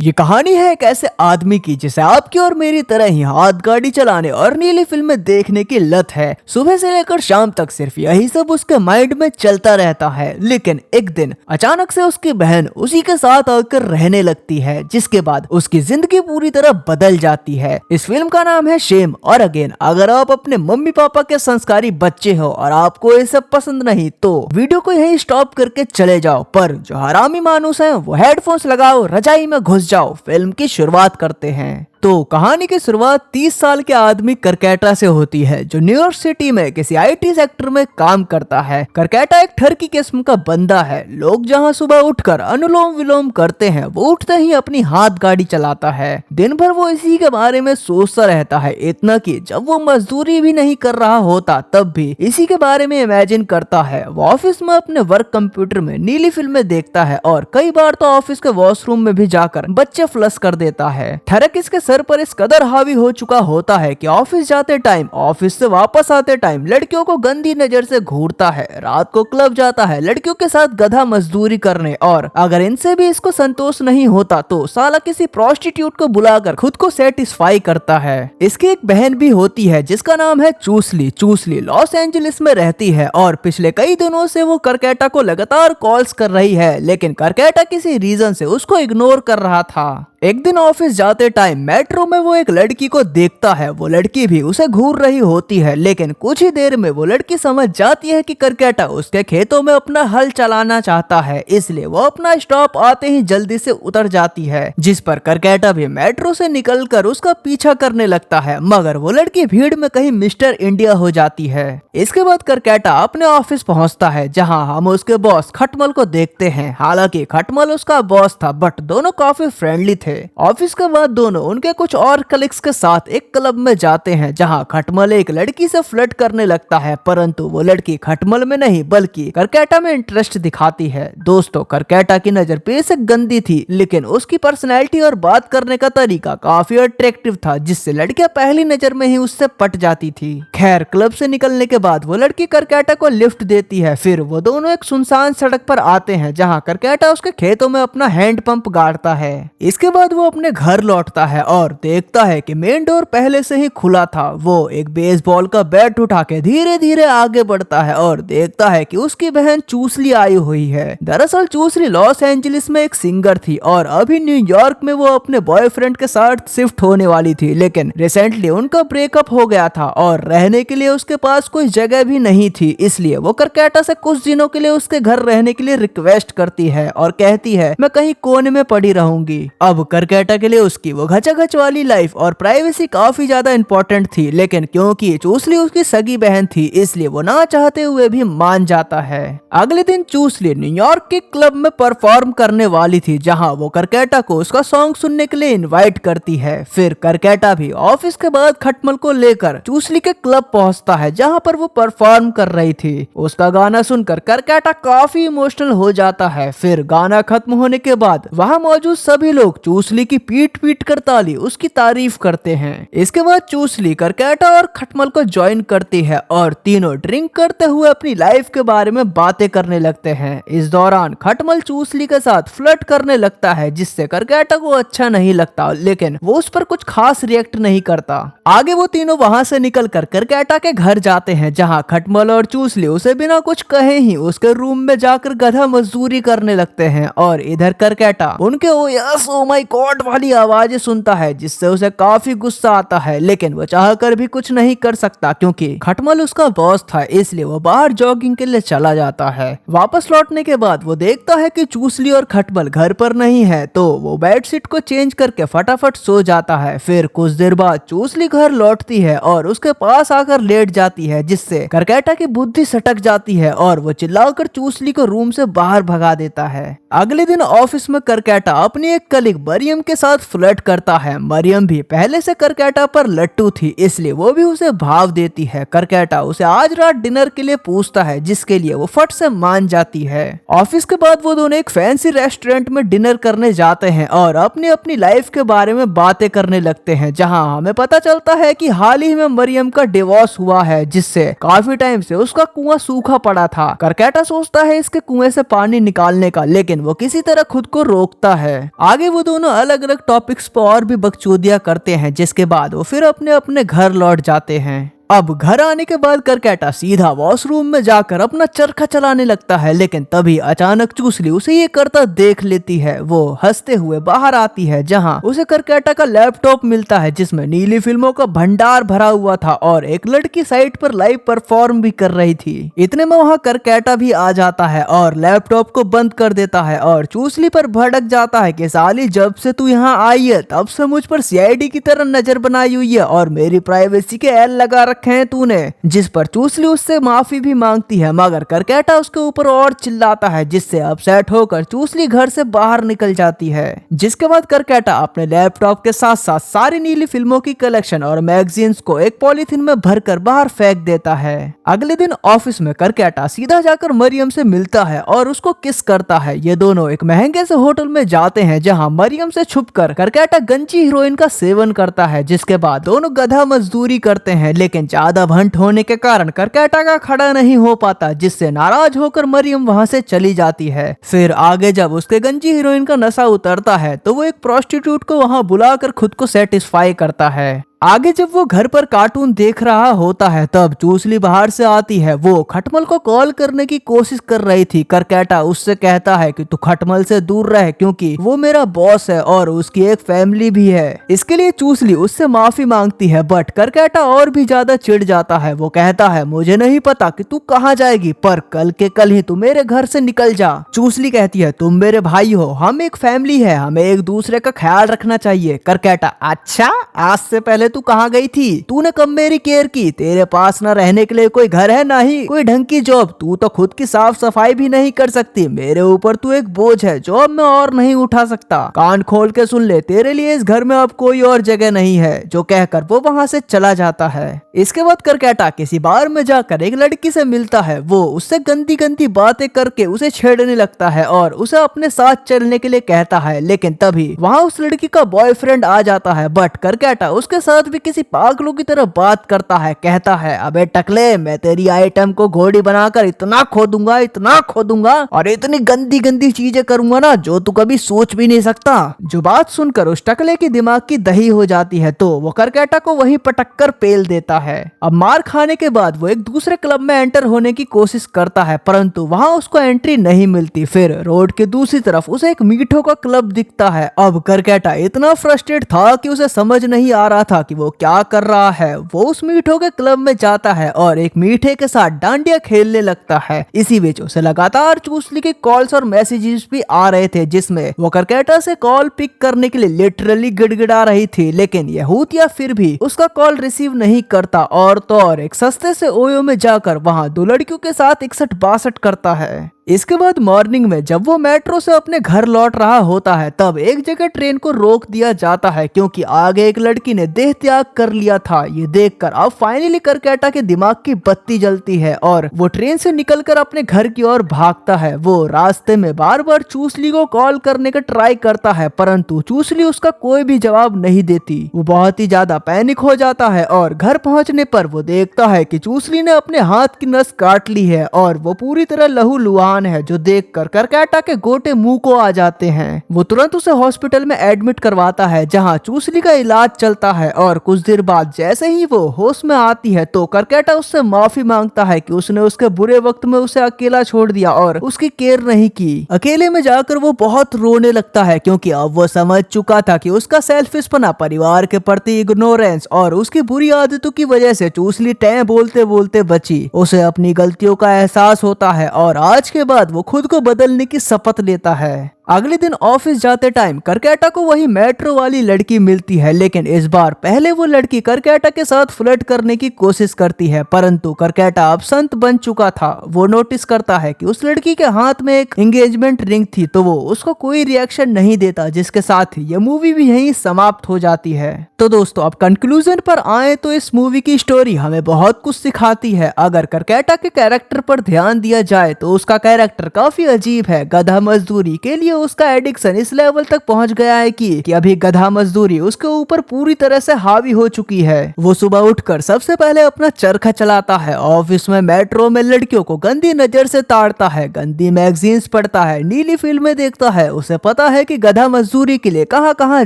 ये कहानी है एक ऐसे आदमी की जिसे आपकी और मेरी तरह ही हाथ गाड़ी चलाने और नीली फिल्में देखने की लत है। सुबह से लेकर शाम तक सिर्फ यही सब उसके माइंड में चलता रहता है। लेकिन एक दिन अचानक से उसकी बहन उसी के साथ आकर रहने लगती है, जिसके बाद उसकी जिंदगी पूरी तरह बदल जाती है। इस फिल्म का नाम है शेम और अगेन। अगर आप अपने मम्मी पापा के संस्कारी बच्चे हो और आपको ये सब पसंद नहीं तो वीडियो को यहीं स्टॉप करके चले जाओ, पर जो हरामी मानुस है वो हेडफोन्स लगाओ, रजाई में घुस जाओ। फिल्म की शुरुआत करते हैं। तो कहानी की शुरुआत 30 साल के आदमी करकेटा से होती है, जो न्यूयॉर्क सिटी में किसी आईटी सेक्टर में काम करता है। करकेटा एक ठरकी किस्म का बंदा है। लोग जहां सुबह उठकर अनुलोम विलोम करते हैं, वो उठते ही अपनी हाथ गाड़ी चलाता है। दिन भर वो इसी के बारे में सोचता रहता है, इतना कि जब वो मजदूरी भी नहीं कर रहा होता तब भी इसी के बारे में इमेजिन करता है। वो ऑफिस में अपने वर्क कंप्यूटर में नीली फिल्में देखता है और कई बार तो ऑफिस के वॉशरूम में भी जाकर बच्चे फ्लश कर देता है। ठरक इसके सर पर इस कदर हावी हो चुका होता है कि ऑफिस जाते टाइम, ऑफिस से वापस आते टाइम लड़कियों को गंदी नजर से घूरता है। रात को क्लब जाता है लड़कियों के साथ गधा मजदूरी करने, और अगर इनसे भी इसको संतोष नहीं होता तो साला किसी प्रोस्टिट्यूट को बुलाकर खुद को सेटिस्फाई करता है। इसकी एक बहन भी होती है जिसका नाम है चूसली। चूसली लॉस एंजलिस में रहती है और पिछले कई दिनों से वो करकेटा को लगातार कॉल्स कर रही है, लेकिन करकेटा किसी रीजन से उसको इग्नोर कर रहा था। एक दिन ऑफिस जाते टाइम मेट्रो में वो एक लड़की को देखता है। वो लड़की भी उसे घूर रही होती है, लेकिन कुछ ही देर में वो लड़की समझ जाती है कि करकेटा उसके खेतों में अपना हल चलाना चाहता है, इसलिए वो अपना स्टॉप आते ही जल्दी से उतर जाती है, जिस पर करकेटा भी मेट्रो से निकलकर उसका पीछा करने लगता है। मगर वो लड़की भीड़ में कहीं मिस्टर इंडिया हो जाती है। इसके बाद करकेटा अपने ऑफिस पहुंचता है, जहां हम उसके बॉस खटमल को देखते हैं। हालांकि खटमल उसका बॉस था, बट दोनों काफी फ्रेंडली थे। ऑफिस के बाद दोनों उनके कुछ और कलीग्स के साथ एक क्लब में जाते हैं, जहां खटमल एक लड़की से फ्लर्ट करने लगता है, परंतु वो लड़की खटमल में नहीं बल्कि करकेटा में इंटरेस्ट दिखाती है। दोस्तों, करकेटा की नजर बेशक गंदी थी, लेकिन उसकी पर्सनैलिटी और बात करने का तरीका काफी अट्रैक्टिव था, जिससे लड़कियां पहली नजर में ही उससे पट जाती थी। खैर, क्लब से निकलने के बाद वो लड़की करकेटा को लिफ्ट देती है। फिर वो दोनों एक सुनसान सड़क पर आते हैं, जहां करकेटा उसके खेतों में अपना हैंड पंप गाड़ता है। इसके बाद वो अपने घर लौटता है और देखता है कि मेन डोर पहले से ही खुला था। वो एक बेसबॉल का बैट उठा के धीरे धीरे आगे बढ़ता है और देखता है कि उसकी बहन चूसली आई हुई है। दरअसल चूसली लॉस एंजलिस में एक सिंगर थी और अभी न्यूयॉर्क में वो अपने बॉयफ्रेंड के साथ शिफ्ट होने वाली थी, लेकिन रिसेंटली उनका ब्रेकअप हो गया था और रहने के लिए उसके पास कोई जगह भी नहीं थी। इसलिए वो करकेटा से कुछ दिनों के लिए उसके घर रहने के लिए रिक्वेस्ट करती है और कहती है, मैं कहीं कोने में पड़ी रहूंगी। अब करकेटा के लिए उसकी वो घचाघच वाली लाइफ और प्राइवेसी काफी ज्यादा इंपॉर्टेंट थी, लेकिन क्योंकि चूसली उसकी सगी बहन थी, इसलिए वो ना चाहते हुए भी मान जाता है। अगले दिन चूसली न्यूयॉर्क के क्लब में परफॉर्म करने वाली थी, जहां वो करकेटा को उसका सॉन्ग सुनने के लिए इनवाइट करती है। फिर करकेटा भी ऑफिस के बाद खटमल को लेकर चूसली के क्लब पहुंचता है, जहां पर वो परफॉर्म कर रही थी। उसका गाना सुनकर करकेटा काफी इमोशनल हो जाता है। फिर गाना खत्म होने के बाद वहां मौजूद सभी लोग चूसली की पीट पीट कर ताली उसकी तारीफ करते हैं। इसके बाद चूसली करकेटा और खटमल को ज्वाइन करती है और तीनों ड्रिंक करते हुए अपनी लाइफ के बारे में बातें करने लगते हैं। इस दौरान खटमल चूसली के साथ फ्लर्ट करने लगता है, जिससे करकेटा को अच्छा नहीं लगता, लेकिन वो उस पर कुछ खास रिएक्ट नहीं करता। आगे वो तीनों वहां से निकलकर करकेटा के घर जाते हैं, जहां खटमल और चूसली उसे बिना कुछ कहे ही उसके रूम में जाकर गधा मजदूरी करने लगते हैं। और इधर करकेटा उनके ओ यस ओ माय गॉड वाली आवाजें सुनता है, जिससे उसे काफी गुस्सा आता है, लेकिन वो चाहकर भी कुछ नहीं कर सकता क्योंकि खटमल उसका बॉस था। इसलिए वो बाहर जॉगिंग के लिए चला जाता है। वापस लौटने के बाद वो देखता है कि चूसली और खटमल घर पर नहीं है, तो वो बेडशीट को चेंज करके फटाफट सो जाता है। फिर कुछ देर बाद चूसली घर लौटती है और उसके पास आकर लेट जाती है, जिससे करकेटा की बुद्धि सटक जाती है और वो चिल्लाकर चूसली को रूम से बाहर भगा देता है। अगले दिन ऑफिस में करकेटा अपनी एक कलीग मरियम के साथ फ्लर्ट करता है। मरियम भी पहले से करकेटा पर लट्टू थी, इसलिए वो भी उसे भाव देती है। करकेटा उसे आज रात डिनर के लिए पूछता है, जिसके लिए वो फट से मान जाती है। ऑफिस के बाद वो दोनों एक फैंसी रेस्टोरेंट में डिनर करने जाते हैं और अपनी अपनी लाइफ के बारे में बातें करने लगते हैं, जहां हमें पता चलता है कि हाल ही में मरियम का डिवोर्स हुआ है, जिससे काफी टाइम से उसका कुआं सूखा पड़ा था। करकेटा सोचता है इसके कुएं से पानी निकालने का, लेकिन लेकिन वो किसी तरह खुद को रोकता है। आगे वो दोनों अलग अलग टॉपिक्स पर और भी बकचोदियां करते हैं, जिसके बाद वो फिर अपने अपने घर लौट जाते हैं। अब घर आने के बाद करकेटा सीधा वॉशरूम में जाकर अपना चरखा चलाने लगता है, लेकिन तभी अचानक चूसली उसे ये करता देख लेती है। वो हंसते हुए बाहर आती है, जहां उसे करकेटा का लैपटॉप मिलता है जिसमें नीली फिल्मों का भंडार भरा हुआ था और एक लड़की साइट पर लाइव परफॉर्म भी कर रही थी। इतने में वहां करकेटा भी आ जाता है और लैपटॉप को बंद कर देता है और चूसली पर भड़क जाता है कि साली जब से तू यहाँ आई है तब से मुझ पर सीआईडी की तरह नजर बनाई हुई है और मेरी प्राइवेसी के एल लगा हैं तूने। जिस पर चूसली उससे माफी भी मांगती है, मगर करकेटा उसके ऊपर और चिल्लाता है, जिससे अपसेट होकर चूसली घर से बाहर निकल जाती है। जिसके बाद करकेटा अपने लैपटॉप के साथ साथ सारी नीली फिल्मों की कलेक्शन और मैगजीन्स को एक पॉलीथिन में भरकर बाहर फेंक देता है। अगले दिन ऑफिस में करकेटा सीधा जाकर मरियम से मिलता है और उसको किस करता है। ये दोनों एक महंगे से होटल में जाते हैं, जहां मरियम से छुपकर करकेटा गंजी हीरोइन का सेवन करता है। जिसके बाद दोनों गधा मजदूरी करते हैं, लेकिन ज्यादा भंट होने के कारण करकेटा का खड़ा नहीं हो पाता, जिससे नाराज होकर मरियम वहां से चली जाती है। फिर आगे जब उसके गंजी हीरोइन का नशा उतरता है तो वो एक प्रोस्टिट्यूट को वहां बुलाकर खुद को सेटिस्फाई करता है। आगे जब वो घर पर कार्टून देख रहा होता है तब चूसली बाहर से आती है। वो खटमल को कॉल करने की कोशिश कर रही थी। करकेटा उससे कहता है कि तू खटमल से दूर रहे क्योंकि वो मेरा बॉस है और उसकी एक फैमिली भी है। इसके लिए चूसली उससे माफी मांगती है, बट करकेटा और भी ज्यादा चिढ़ जाता है। वो कहता है मुझे नहीं पता कि तू कहाँ जाएगी, पर कल के कल ही तू मेरे घर से निकल जा। चूसली कहती है तुम मेरे भाई हो, हम एक फैमिली है, हमें एक दूसरे का ख्याल रखना चाहिए। करकेटा अच्छा, आज से पहले तू कहाँ गई थी? तूने कब मेरी केयर की? तेरे पास न रहने के लिए कोई घर है, ना ही कोई ढंग की जॉब। तू तो खुद की साफ सफाई भी नहीं कर सकती। मेरे ऊपर तू एक बोझ है, जॉब में और नहीं उठा सकता। कान खोल के सुन ले, तेरे लिए इस घर में अब कोई और जगह नहीं है। जो कहकर वो वहाँ से चला जाता है। इसके बाद करकेटा किसी बार में जाकर एक लड़की से मिलता है। वो उससे गंदी गंदी बातें करके उसे छेड़ने लगता है और उसे अपने साथ चलने के लिए कहता है, लेकिन तभी वहाँ उस लड़की का बॉयफ्रेंड आ जाता है। बट करकेटा उसके साथ भी किसी पागलों की तरह बात करता है। कहता है अबे टकले, मैं तेरी आइटम को घोड़ी बनाकर इतना खोदूंगा और इतनी गंदी गंदी चीजें करूंगा ना जो तू कभी सोच भी नहीं सकता। जो बात सुनकर उस टकले की दिमाग की दही हो जाती है तो वो करकेटा को वहीं पटक कर पेल देता है। अब मार खाने के बाद वो एक दूसरे क्लब में एंटर होने की कोशिश करता है, परंतु वहां उसको एंट्री नहीं मिलती। फिर रोड के दूसरी तरफ उसे एक मीठों का क्लब दिखता है। अब करकेटा इतना फ्रस्ट्रेट था कि उसे समझ नहीं आ रहा था कि वो क्या कर रहा है। वो उस मीठों के क्लब में जाता है और एक मीठे के साथ डांडिया खेलने लगता है। इसी बीच उसे लगातार चूसली के कॉल्स और मैसेजेस भी आ रहे थे, जिसमें वो करकेटा से कॉल पिक करने के लिए लिटरली गिड़गिड़ा रही थी, लेकिन यहूदिया फिर भी उसका कॉल रिसीव नहीं करता और तो और एक सस्ते से ओयो में जाकर वहां दो लड़कियों के साथ 61-62 करता है। इसके बाद मॉर्निंग में जब वो मेट्रो से अपने घर लौट रहा होता है तब एक जगह ट्रेन को रोक दिया जाता है, क्योंकि आगे एक लड़की ने देह त्याग कर लिया था। ये देखकर अब फाइनली करकेटा के दिमाग की बत्ती जलती है और वो ट्रेन से निकलकर अपने घर की ओर भागता है। वो रास्ते में बार बार चूसली को कॉल करने का ट्राई करता है, परंतु चूसली उसका कोई भी जवाब नहीं देती। वो बहुत ही ज्यादा पैनिक हो जाता है और घर पहुंचने पर वो देखता है कि चूसली ने अपने हाथ की नस काट ली है और वो पूरी तरह लहूलुहान है, जो देखकर करकेटा के गोटे मुंह को आ जाते हैं। वो तुरंत उसे हॉस्पिटल में एडमिट करवाता है, जहां चूसली का इलाज चलता है और कुछ देर बाद जैसे ही वो होश में आती है तो करकेटा उससे माफी मांगता है कि उसने उसके बुरे वक्त में उसे अकेला छोड़ दिया और उसकी केयर नहीं की। अकेले में जाकर वो बहुत रोने लगता है, क्योंकि अब वो समझ चुका था कि उसका सेल्फिशपना, परिवार के प्रति इग्नोरेंस और उसकी बुरी आदतों की वजह से चूसली टैं बोलते बोलते बची। उसे अपनी गलतियों का एहसास होता है और आज के बाद वो खुद को बदलने की शपथ लेता है। अगले दिन ऑफिस जाते टाइम करकेटा को वही मेट्रो वाली लड़की मिलती है, लेकिन इस बार पहले वो लड़की करकेटा के साथ फ्लर्ट करने की कोशिश करती है, परंतु करकेटा अब संत बन चुका था। वो नोटिस करता है कि उस लड़की के हाथ में एक एंगेजमेंट रिंग थी, तो वो उसको कोई रिएक्शन नहीं देता, जिसके साथ ही ये मूवी भी यहीं समाप्त हो जाती है। तो दोस्तों अब कंक्लूजन पर आए तो इस मूवी की स्टोरी हमें बहुत कुछ सिखाती है। अगर करकेटा के कैरेक्टर पर ध्यान दिया जाए तो उसका कैरेक्टर काफी अजीब है। गधा मजदूरी के लिए उसका एडिक्शन इस लेवल तक पहुंच गया है कि अभी गधा मजदूरी उसके ऊपर पूरी तरह से हावी हो चुकी है। वो सुबह उठकर सबसे पहले अपना चरखा चलाता है, ऑफिस में मेट्रो में लड़कियों को गंदी नजर से ताड़ता है, गंदी मैगजीन्स पढ़ता है, नीली फिल्में देखता है। उसे पता है कि गधा मजदूरी के लिए कहाँ कहाँ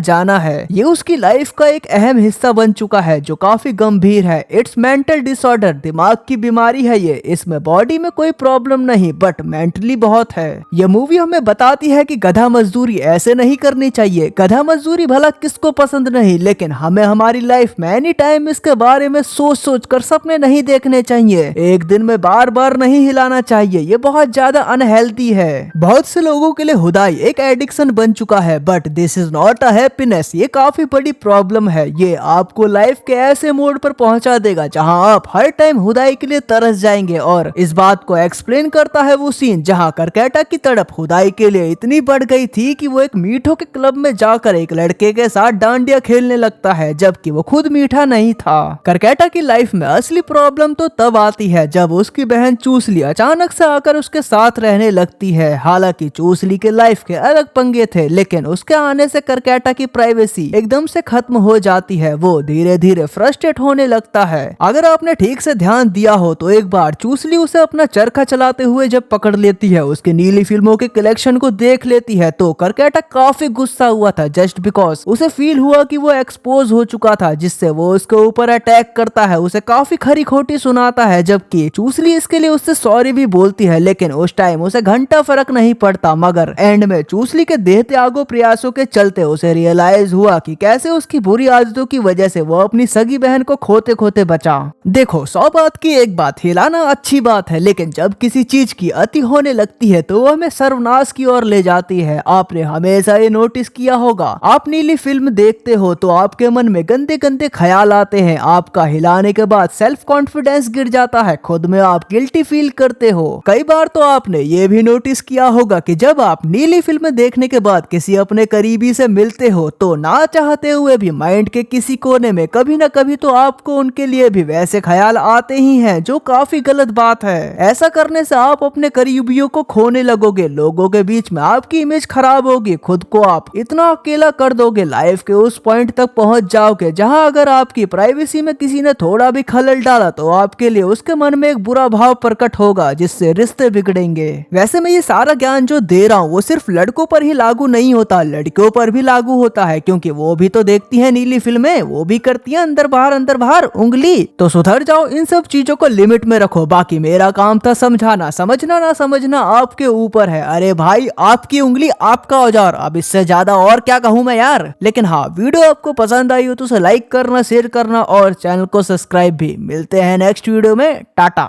जाना है। ये उसकी लाइफ का एक अहम हिस्सा बन चुका है जो काफी गंभीर है। इट्स मेंटल डिसऑर्डर, दिमाग की बीमारी है ये। इसमें बॉडी में कोई प्रॉब्लम नहीं बट मेंटली बहुत है। ये मूवी हमें बताती है कि गधा मजदूरी ऐसे नहीं करनी चाहिए। गधा मजदूरी भला किसको पसंद नहीं, लेकिन हमें हमारी लाइफ में एनी टाइम इसके बारे में सोच सोच कर सपने नहीं देखने चाहिए। एक दिन में बार बार नहीं हिलाना चाहिए, ये बहुत ज्यादा अनहेल्दी है। बहुत से लोगों के लिए हुदाई एक एडिक्शन बन चुका है but this is not a happiness. ये काफी बड़ी प्रॉब्लम है। ये आपको लाइफ के ऐसे मोड पर पहुंचा देगा जहां आप हर टाइम हुदाई के लिए तरस जाएंगे। और इस बात को एक्सप्लेन करता है वो सीन जहां करकेटा की तड़प हुदाई के लिए इतनी बढ़ गई थी कि वो एक मीठों के क्लब में जाकर एक लड़के के साथ डांडिया खेलने लगता है जबकि वो खुद मीठा नहीं था। करकेटा की लाइफ में असली प्रॉब्लम तो तब आती है जब उसकी बहन चूसली अचानक से आकर उसके साथ रहने लगती है। हालांकि चूसली के लाइफ के अलग पंगे थे, लेकिन उसके आने से करकेटा की प्राइवेसी एकदम से खत्म हो जाती है। वो धीरे धीरे फ्रस्ट्रेट होने लगता है। अगर आपने ठीक से ध्यान दिया हो तो एक बार चूसली उसे अपना चरखा चलाते हुए जब पकड़ लेती है, उसकी नीली फिल्मों के कलेक्शन को देख लेती है, तो करकेटा काफी गुस्सा हुआ था जस्ट बिकॉज उसे फील हुआ कि वो एक्सपोज हो चुका था, जिससे वो उसके ऊपर अटैक करता है, उसे काफी खरी खोटी सुनाता है। जबकि चूसली इसके लिए उससे सॉरी भी बोलती है, लेकिन उस टाइम उसे घंटा फर्क नहीं पड़ता। मगर एंड में चूसली के देह त्यागो प्रयासों के चलते उसे रियलाइज हुआ कि कैसे उसकी बुरी आदतों की वजह से वो अपनी सगी बहन को खोते खोते बचा। देखो, 100 बात की एक बात, हिलाना अच्छी बात है, लेकिन जब किसी चीज की अति होने लगती है तो वो हमें सर्वनाश की ओर ले जाती है। आपने हमेशा ये नोटिस किया होगा, आप नीली फिल्म देखते हो तो आपके मन में गंदे गंदे ख्याल आते हैं। आपका हिलाने के बाद सेल्फ कॉन्फिडेंस गिर जाता है, खुद में आप गिल्टी फील करते हो। कई बार तो आपने ये भी नोटिस किया होगा कि जब आप नीली फिल्म देखने के बाद किसी अपने करीबी से मिलते हो तो ना चाहते हुए भी माइंड के किसी कोने में कभी ना कभी तो आपको उनके लिए भी वैसे ख्याल आते ही हैं, जो काफी गलत बात है। ऐसा करने से आप अपने करीबियों को खोने लगोगे, लोगों के बीच में आपकी इमेज खराब होगी, खुद को आप इतना अकेला कर दोगे, लाइफ के उस पॉइंट तक पहुंच जाओगे जहां अगर आपकी प्राइवेसी में किसी ने थोड़ा भी खलल डाला तो आपके लिए उसके मन में एक बुरा भाव प्रकट होगा, जिससे रिश्ते बिगड़ेंगे। वैसे मैं ये सारा ज्ञान जो दे रहा हूँ वो सिर्फ लड़कों पर ही लागू नहीं होता, लड़कियों पर भी लागू होता है, क्योंकि वो भी तो देखती है नीली फिल्में, वो भी करती है अंदर बाहर उंगली। तो सुधर जाओ, इन सब चीजों को लिमिट में रखो। बाकी मेरा काम था समझाना, समझना ना समझना आपके ऊपर है। अरे भाई, आपकी उंगली आपका औजार, अब इससे ज्यादा और क्या कहूँ मैं यार। लेकिन हाँ, वीडियो आपको पसंद आई हो तो उसे लाइक करना, शेयर करना और चैनल को सब्सक्राइब भी। मिलते हैं नेक्स्ट वीडियो में, टाटा।